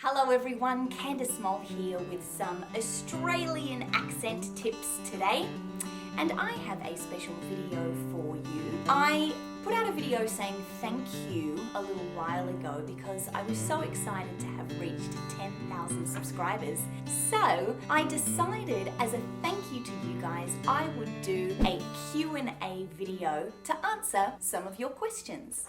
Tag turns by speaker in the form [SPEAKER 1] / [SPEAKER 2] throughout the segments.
[SPEAKER 1] Hello everyone, Candice here with some Australian accent tips today. And I have a special video for you. I put out a video saying thank you a little while ago because I was so excited to have reached 10,000 subscribers. So I decided as a thank you to you guys, I would do a Q&A video to answer some of your questions.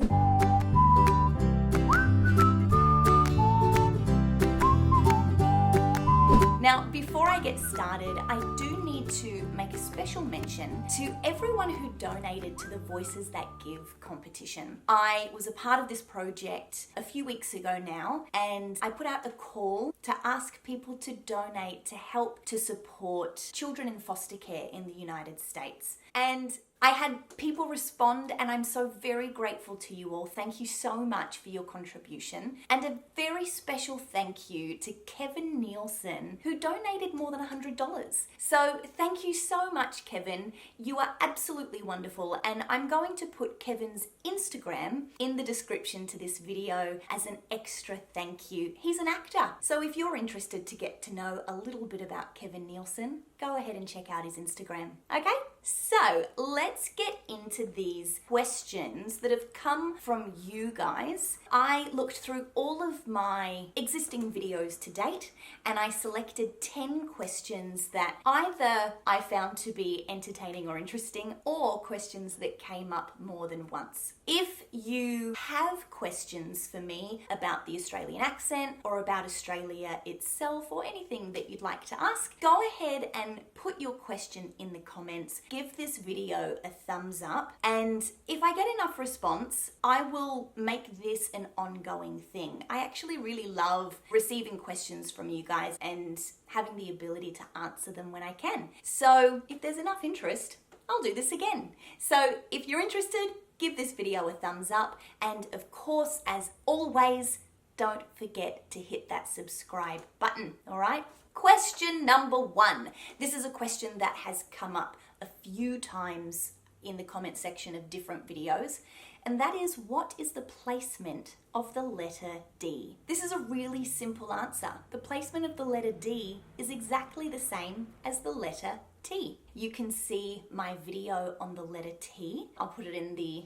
[SPEAKER 1] Now, before I get started, I do need to make a special mention to everyone who donated to the Voices That Give competition. I was a part of this project a few weeks ago now, and I put out a call to ask people to donate to help to support children in foster care in the United States. And I had people respond, and I'm so very grateful to you all. Thank you so much for your contribution. And a very special thank you to Kevin Nielsen, who donated more than $100. So thank you so much, Kevin. You are absolutely wonderful. And I'm going to put Kevin's Instagram in the description to this video as an extra thank you. He's an actor. So if you're interested to get to know a little bit about Kevin Nielsen, go ahead and check out his Instagram. Okay? So let's get into these questions that have come from you guys. I looked through all of my existing videos to date and I selected 10 questions that either I found to be entertaining or interesting, or questions that came up more than once. If you have questions for me about the Australian accent or about Australia itself or anything that you'd like to ask, go ahead and put your question in the comments. Give this video a thumbs up, and if I get enough response, I will make this an ongoing thing. I actually really love receiving questions from you guys and having the ability to answer them when I can. So if there's enough interest, I'll do this again. So if you're interested, give this video a thumbs up, and of course, as always, don't forget to hit that subscribe button, all right? Question number 1. This is a question that has come up a few times in the comment section of different videos, and that is, what is the placement of the letter D? This is a really simple answer. The placement of the letter D is exactly the same as the letter T. You can see my video on the letter T. I'll put it in the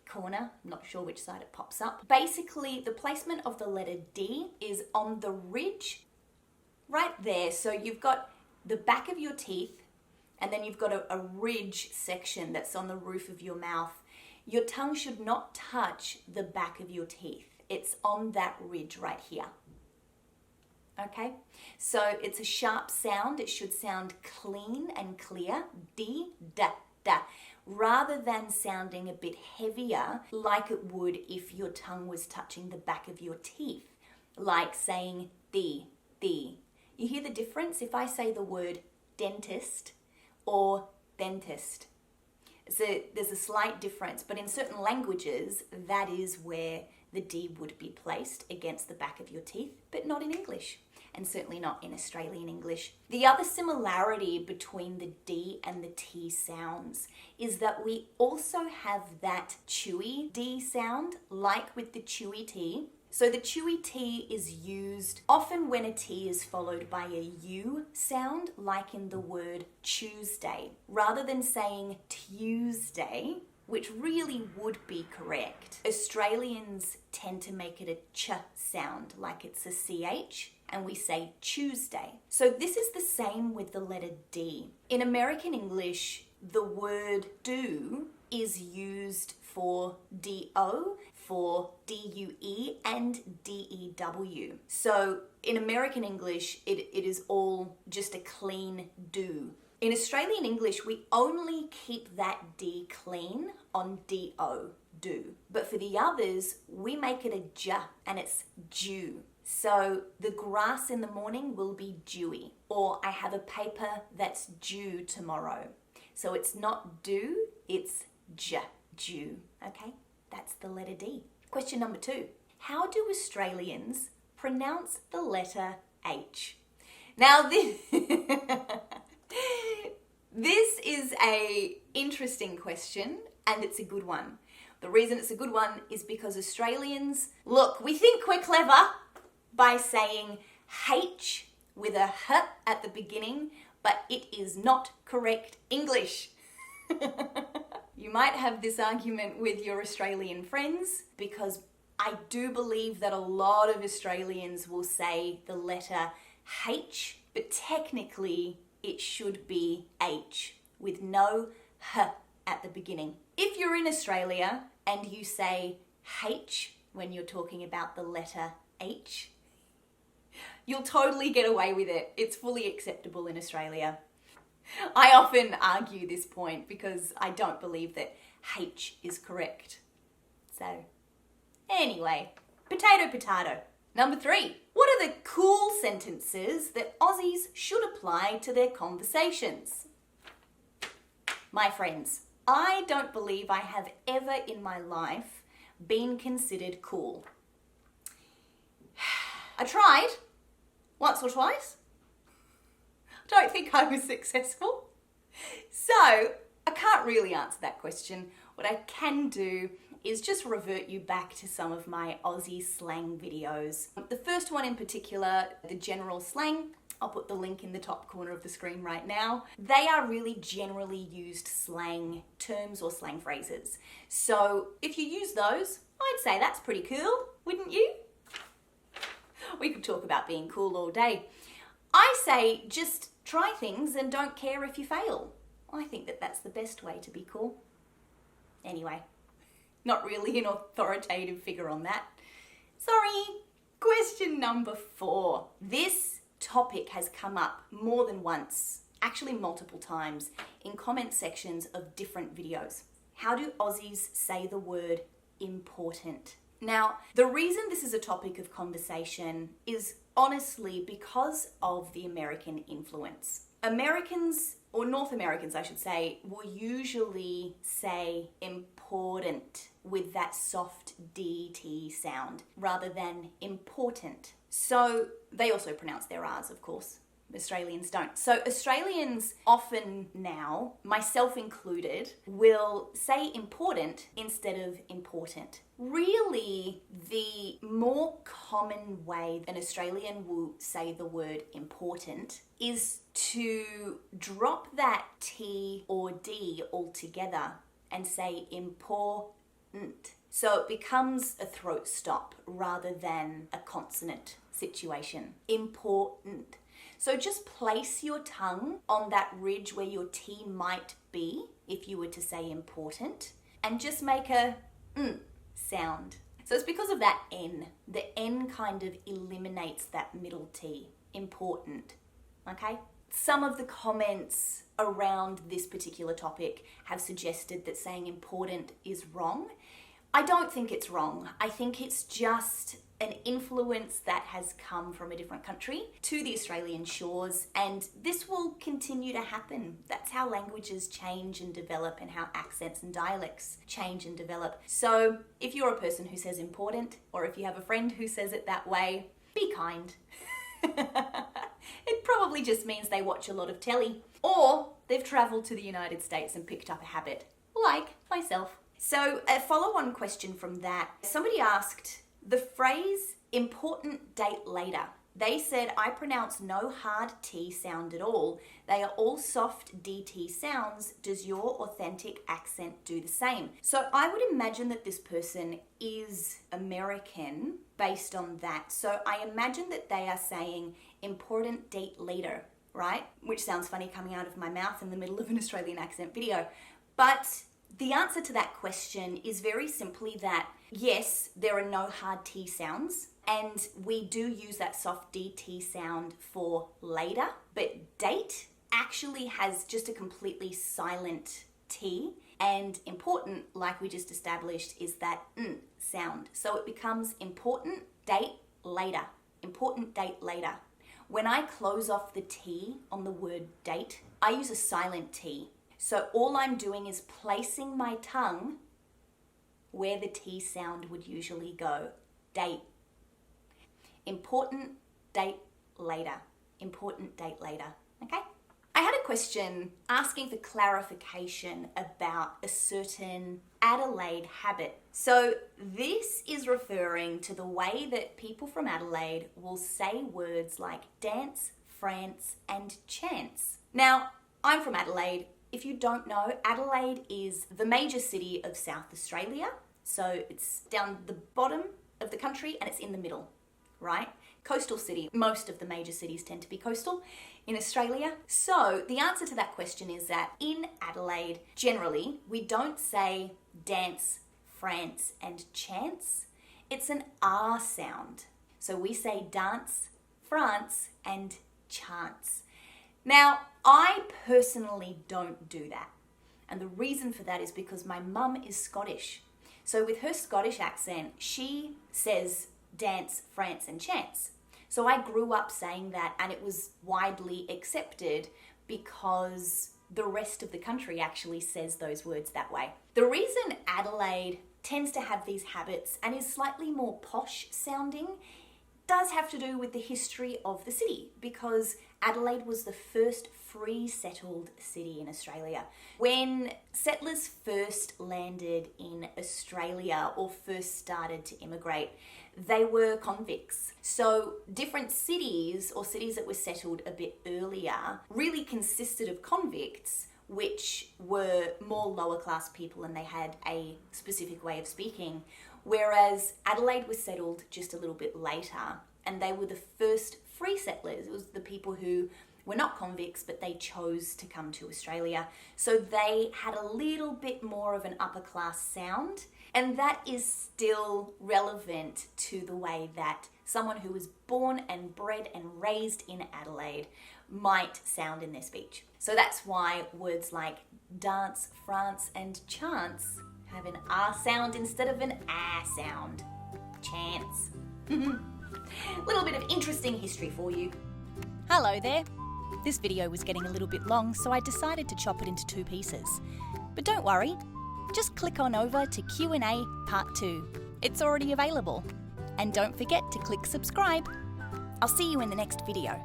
[SPEAKER 1] corner, I'm not sure which side it pops up. Basically, the placement of the letter D is on the ridge right there. So you've got the back of your teeth, and then you've got a ridge section that's on the roof of your mouth. Your tongue should not touch the back of your teeth. It's on that ridge right here. Okay, so it's a sharp sound. It should sound clean and clear, D, da, da, rather than sounding a bit heavier like it would if your tongue was touching the back of your teeth, like saying the. You hear the difference? If I say the word dentist or dentist, so there's a slight difference, but in certain languages, that is where the D would be placed against the back of your teeth, but not in English, and certainly not in Australian English. The other similarity between the D and the T sounds is that we also have that chewy D sound, like with the chewy T. So the chewy T is used often when a T is followed by a U sound, like in the word Tuesday. Rather than saying Tuesday, which really would be correct, Australians tend to make it a ch sound, like it's a CH, and we say Tuesday. So this is the same with the letter D. In American English, the word do is used for DO, for DUE, and DEW. So in American English, it is all just a clean do. In Australian English, we only keep that D clean on DO, do. But for the others, we make it a J, and it's dew. So the grass in the morning will be dewy, or I have a paper that's due tomorrow. So it's not do, it's J, dew, okay? That's the letter D. Question number 2. How do Australians pronounce the letter H? Now this is a interesting question, and it's a good one. The reason it's a good one is because Australians, look, we think we're clever, by saying H with a H at the beginning, but it is not correct English. You might have this argument with your Australian friends because I do believe that a lot of Australians will say the letter H, but technically it should be H with no H at the beginning. If you're in Australia and you say H when you're talking about the letter H, you'll totally get away with it. It's fully acceptable in Australia. I often argue this point because I don't believe that H is correct. So, anyway, potato, potato. Number 3, what are the cool sentences that Aussies should apply to their conversations? My friends, I don't believe I have ever in my life been considered cool. I tried once or twice. Don't think I was successful. So, I can't really answer that question. What I can do is just revert you back to some of my Aussie slang videos. The first one in particular, the general slang, I'll put the link in the top corner of the screen right now. They are really generally used slang terms or slang phrases. So, if you use those, I'd say that's pretty cool, wouldn't you? We could talk about being cool all day. I say just try things and don't care if you fail. I think that that's the best way to be cool. Anyway, not really an authoritative figure on that. Sorry. Question number 4. This topic has come up more than once, actually multiple times, in comment sections of different videos. How do Aussies say the word important? Now, the reason this is a topic of conversation is honestly because of the American influence. Americans, or North Americans I should say, will usually say important with that soft DT sound rather than important. So they also pronounce their R's, of course. Australians don't. So Australians often now, myself included, will say important instead of important. Really, the more common way an Australian will say the word important is to drop that T or D altogether and say important. So it becomes a throat stop rather than a consonant situation. Important. So just place your tongue on that ridge where your T might be, if you were to say important, and just make a sound. So it's because of that N. The N kind of eliminates that middle T. Important. Okay? Some of the comments around this particular topic have suggested that saying important is wrong. I don't think it's wrong. I think it's just an influence that has come from a different country to the Australian shores, and this will continue to happen. That's how languages change and develop, and how accents and dialects change and develop. So if you're a person who says important, or if you have a friend who says it that way, be kind. It probably just means they watch a lot of telly, or they've travelled to the United States and picked up a habit, like myself. So a follow-on question from that, somebody asked, the phrase important date later. They said, I pronounce no hard T sound at all. They are all soft DT sounds. Does your authentic accent do the same? So I would imagine that this person is American based on that. So I imagine that they are saying important date later, right? Which sounds funny coming out of my mouth in the middle of an Australian accent video. But the answer to that question is very simply that, yes, there are no hard T sounds, and we do use that soft DT sound for later, but date actually has just a completely silent T, and important, like we just established, is that sound. So it becomes important date later. Important date later. When I close off the T on the word date, I use a silent T. So all I'm doing is placing my tongue where the T sound would usually go. Date. Important date later. Important date later. Okay? I had a question asking for clarification about a certain Adelaide habit. So this is referring to the way that people from Adelaide will say words like dance, France, and chance. Now, I'm from Adelaide. If you don't know, Adelaide is the major city of South Australia. So it's down the bottom of the country and it's in the middle, right? Coastal city. Most of the major cities tend to be coastal in Australia. So the answer to that question is that in Adelaide, generally, we don't say dance, France, and chance. It's an R sound. So we say dance, France, and chance. Now, I personally don't do that. And the reason for that is because my mum is Scottish. So with her Scottish accent, she says dance, France, and chance. So I grew up saying that, and it was widely accepted because the rest of the country actually says those words that way. The reason Adelaide tends to have these habits and is slightly more posh sounding does have to do with the history of the city, because Adelaide was the first free settled city in Australia. When settlers first landed in Australia or first started to immigrate, they were convicts. So different cities or cities that were settled a bit earlier really consisted of convicts, which were more lower class people and they had a specific way of speaking. Whereas Adelaide was settled just a little bit later and they were the first free settlers. It was the people who were not convicts, but they chose to come to Australia. So they had a little bit more of an upper class sound, and that is still relevant to the way that someone who was born and bred and raised in Adelaide might sound in their speech. So that's why words like dance, France, and chance have an R sound instead of an A sound. Chance. Little bit of interesting history for you.
[SPEAKER 2] Hello there. This video was getting a little bit long, so I decided to chop it into 2 pieces. But don't worry, just click on over to Q&A Part 2. It's already available. And don't forget to click subscribe. I'll see you in the next video.